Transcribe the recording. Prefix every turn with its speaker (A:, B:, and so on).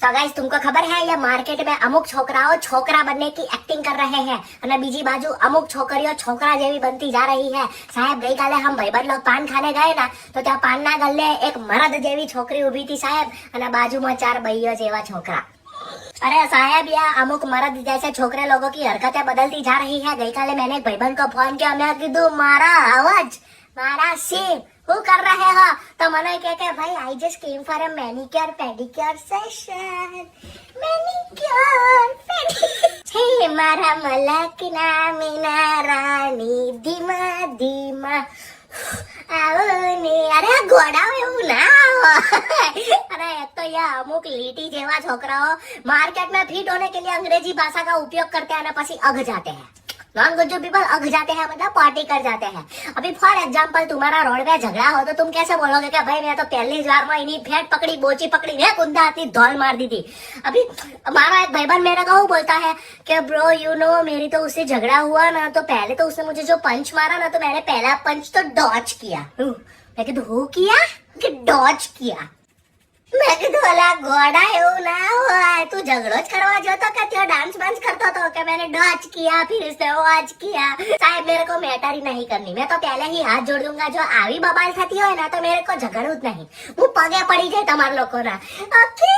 A: तो गाइस तुमको खबर है ये मार्केट में अमुक छोकराओ छोकरा बनने की एक्टिंग कर रहे हैं અને બીજી બાજુ અમુક છોકરીઓ છોકરા જેવી બનતી जा रही है। साहेब ગઈકાલે हम ભાઈબંધ लोग पान खाने गए ना तो ત્યાં પાનના ગલ્લે એક મરદ જેવી છોકરી ઊભી હતી સાહેબ અને બાજુમાં ચાર બૈયો જેવા છોકરા। अरे साहेब ये अमुक मर्द जैसे छोकरे लोगों की हरकतें बदलती जा रही है। गईकाले मैंने एक भाईबंध को फोन किया, मैं कीधु मारा आवाज मारा सीन हु कर रहे हो तो મને કે ભાઈ I just came for a manicure pedicure session manicure हे मारा मलकना मीना रानी धीमा धीमा आओ ने। अरे गोड़ाओ એવું ના अरे एक तो ये अमुक લીટી જેવા છોકરાઓ मार्केट में फिट होने के लिए अंग्रेजी भाषा का उपयोग करते हैं ना पसी अघ जाते हैं। नॉन गुज्जू पीपल अघ जाते हैं मतलब पार्टी कर जाते हैं। अभी फॉर एग्जाम्पल तुम्हारा रोड पे झगड़ा हो तो तुम कैसे बोलोगे कि भाई मैं तो पहली बार में इन्हीं फेट पकड़ी बोची पकड़ी ने कुंदा आती धौल मार दी थी। अभी हमारा एक भाईबंद मेरे को बोलता है कि ब्रो यू नो मेरी तो उससे झगड़ा हुआ ना तो पहले तो उसने मुझे जो पंच मारा ना तो मैंने पहला पंच तो डॉच किया। मैं कीधु हु किया कि डॉच किया। मैं कीधु अला गोड़ा એવું ના હોય तू झगड़ो ज करवा जो तो क्या त्यो डांस वांस करता तो क्या मैंने डॉच किया फिर उसने वॉच किया। साहब मेरे को मैटर ही नहीं करनी, मैं तो पहले ही हाथ जोड़ दूंगा। जो आवी बबाल थती હોય ना तो मेरे को झगड़ू જ नहीं, હું પગે પડી જાય તમાર લોકો ના। ओके